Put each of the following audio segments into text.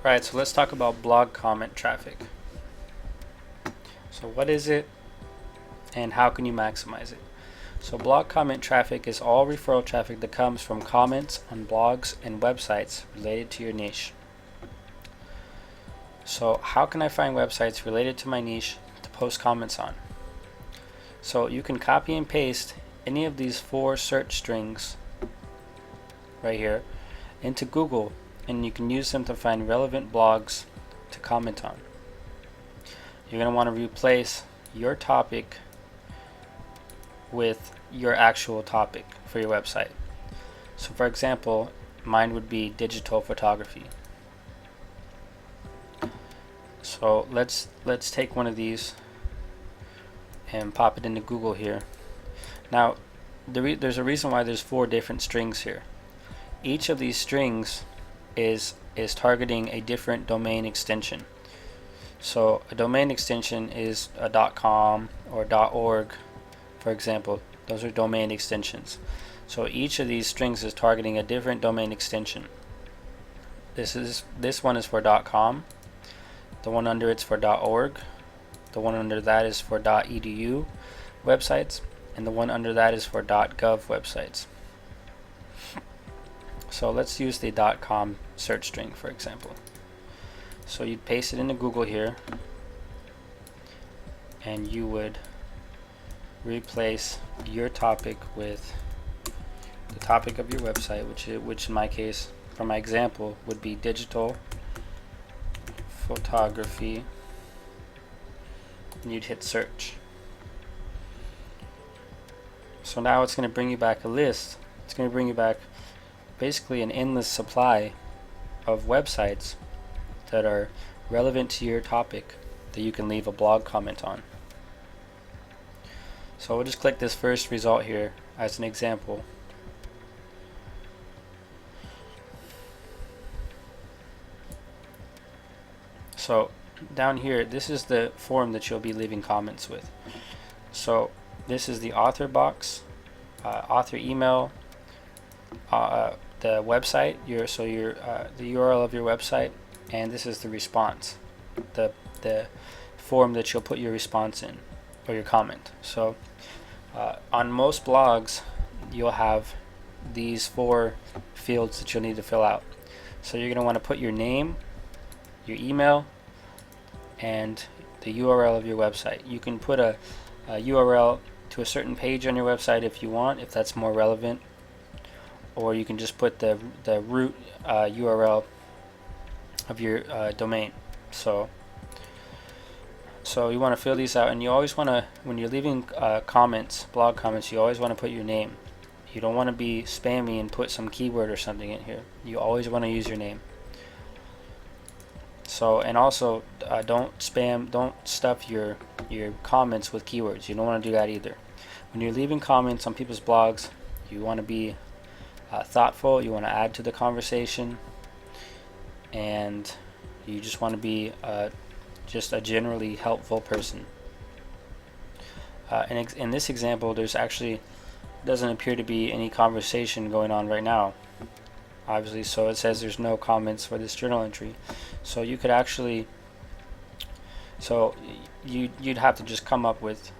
Right, so let's talk about blog comment traffic. So what is it and how can you maximize it? So blog comment traffic is all referral traffic that comes from comments on blogs and websites related to your niche. So how can I find websites related to my niche to post comments on? So you can copy and paste any of these 4 search strings right here into Google, and you can use them to find relevant blogs to comment on. You're going to want to replace your topic with your actual topic for your website. So for example, mine would be digital photography. So let's take one of these and pop it into Google here. Now there's a reason why there's 4 different strings here. Each of these strings is targeting a different domain extension. So a domain extension is a .com or .org, for example. Those are domain extensions. So each of these strings is targeting a different domain extension. This one is for .com. The one under it's for .org. The one under that is for .edu websites, and the one under that is for .gov websites. So let's use the .com search string, for example. So you'd paste it into Google here, and you would replace your topic with the topic of your website, which in my case, for my example, would be digital photography, and you'd hit search. So now it's going to bring you back a list. It's going to bring you back basically an endless supply of websites that are relevant to your topic that you can leave a blog comment on. So we'll just click this first result here as an example. So down here, this is the form that you'll be leaving comments with. So this is the author box, author email, the website, the URL of your website, and this is the response, the form that you'll put your response in, or your comment. So on most blogs, you'll have these 4 fields that you'll need to fill out. So you're going to want to put your name, your email, and the URL of your website. You can put a URL to a certain page on your website if you want, if that's more relevant, or you can just put the root URL of your domain. So you want to fill these out, and you always want to, when you're leaving comments, blog comments, you always want to put your name. You don't want to be spammy and put some keyword or something in here. You always want to use your name. So, and also don't stuff your comments with keywords. You don't want to do that either. When you're leaving comments on people's blogs, you want to be thoughtful. You want to add to the conversation, and you just want to be just a generally helpful person. In this example, there's actually doesn't appear to be any conversation going on right now, obviously, so it says there's no comments for this journal entry. So you could actually, you'd have to just come up with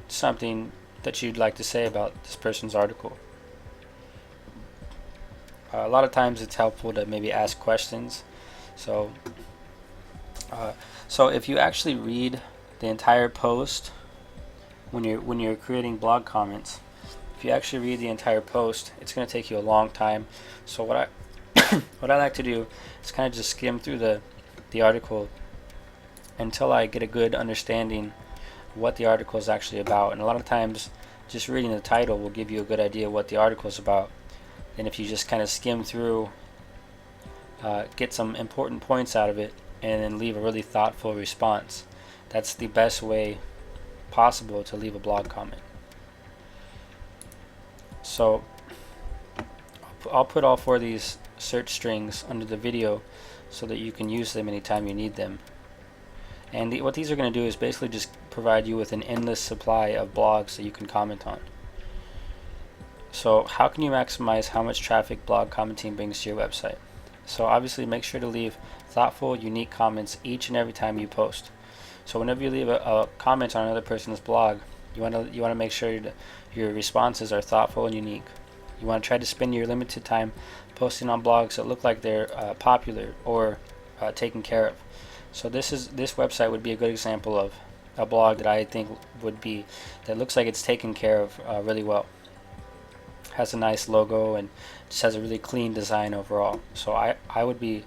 something that you'd like to say about this person's article. A lot of times it's helpful to maybe ask questions. So if you actually read the entire post when you're creating blog comments, if you actually read the entire post, it's going to take you a long time. So what I like to do is kind of just skim through the article until I get a good understanding what the article is actually about. And a lot of times just reading the title will give you a good idea what the article is about. And if you just kind of skim through, get some important points out of it, and then leave a really thoughtful response, that's the best way possible to leave a blog comment. So I'll put all 4 of these search strings under the video so that you can use them anytime you need them. And what these are going to do is basically just provide you with an endless supply of blogs that you can comment on. So how can you maximize how much traffic blog commenting brings to your website? So obviously make sure to leave thoughtful, unique comments each and every time you post. So whenever you leave a comment on another person's blog, you want to make sure that your responses are thoughtful and unique. You want to try to spend your limited time posting on blogs that look like they're popular or taken care of. So this website would be a good example of a blog that I think that looks like it's taken care of really well. Has a nice logo and just has a really clean design overall. So I would be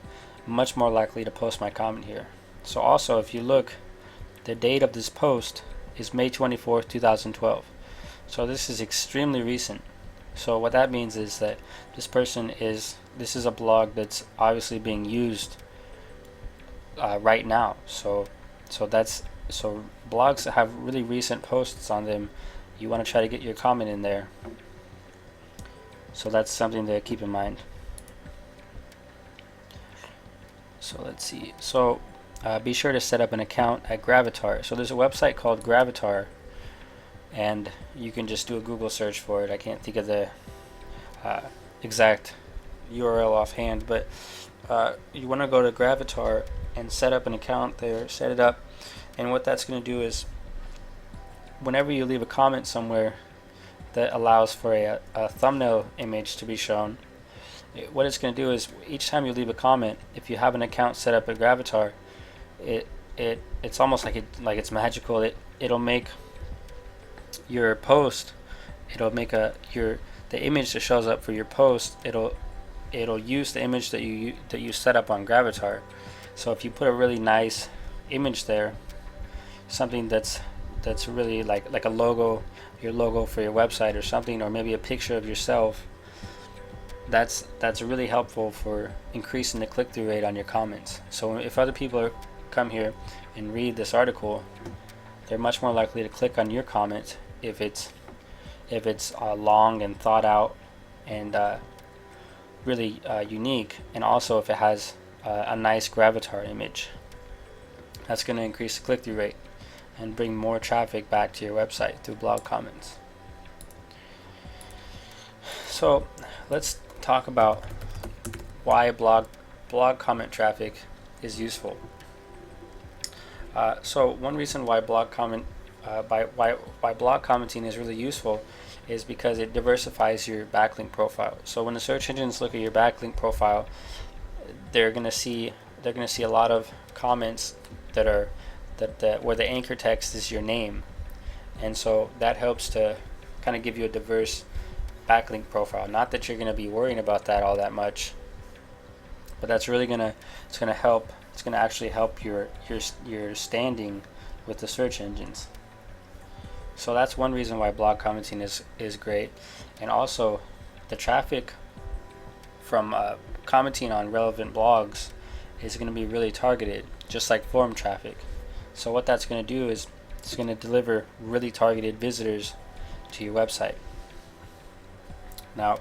much more likely to post my comment here. So also, if you look, the date of this post is May 24th, 2012. So this is extremely recent. So what that means is that this is a blog that's obviously being used right now. So blogs that have really recent posts on them, you want to try to get your comment in there. So that's something to keep in mind. So let's see. So be sure to set up an account at Gravatar. So there's a website called Gravatar, and you can just do a Google search for it. I can't think of the exact URL offhand, but you want to go to Gravatar and set up an account there, set it up, and what that's going to do is whenever you leave a comment somewhere that allows for a thumbnail image to be shown, what it's going to do is each time you leave a comment, if you have an account set up at Gravatar, it's almost like it's magical. It'll make your post, the image that shows up for your post, it'll use the image that you set up on Gravatar. So if you put a really nice image there, something that's really like a logo, your logo for your website or something, or maybe a picture of yourself, that's really helpful for increasing the click-through rate on your comments. So if other people come here and read this article, they're much more likely to click on your comment if it's long and thought out and really unique, and also if it has a nice Gravatar image. That's going to increase the click-through rate and bring more traffic back to your website through blog comments. So let's talk about why blog comment traffic is useful. So one reason why blog commenting is really useful is because it diversifies your backlink profile. So when the search engines look at your backlink profile, they're going to see a lot of comments that where the anchor text is your name, and so that helps to kind of give you a diverse backlink profile. Not that you're going to be worrying about that all that much, but that's really it's going to actually help your standing with the search engines. So that's one reason why blog commenting is great. And also the traffic from commenting on relevant blogs is going to be really targeted, just like forum traffic. So what that's going to do is it's going to deliver really targeted visitors to your website. Now,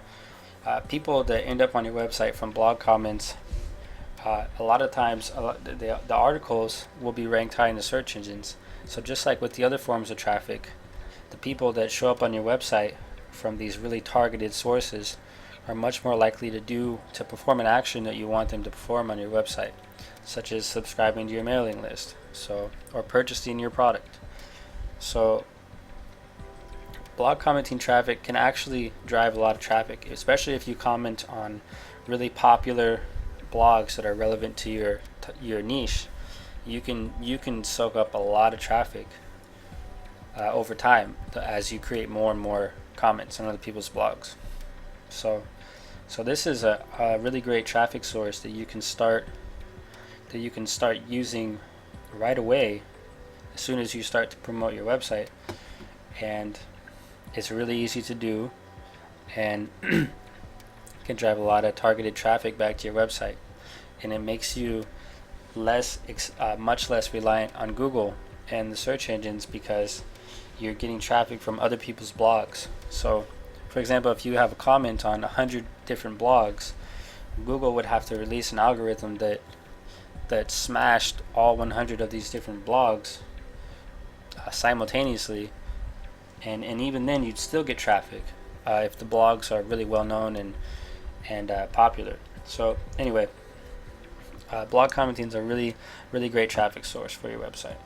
people that end up on your website from blog comments, a lot of times the articles will be ranked high in the search engines. So just like with the other forms of traffic, the people that show up on your website from these really targeted sources are much more likely to perform an action that you want them to perform on your website, such as subscribing to your mailing list, or purchasing your product. So blog commenting traffic can actually drive a lot of traffic, especially if you comment on really popular blogs that are relevant to your niche. You can soak up a lot of traffic over time as you create more and more comments on other people's blogs. So this is a really great traffic source that you can start using right away as soon as you start to promote your website, and it's really easy to do, and can drive a lot of targeted traffic back to your website, and it makes you much less reliant on Google and the search engines because you're getting traffic from other people's blogs. So for example, if you have a comment on 100 different blogs, Google would have to release an algorithm that smashed all 100 of these different blogs simultaneously, and even then you'd still get traffic if the blogs are really well known and popular. So anyway, blog commenting is a really great traffic source for your website.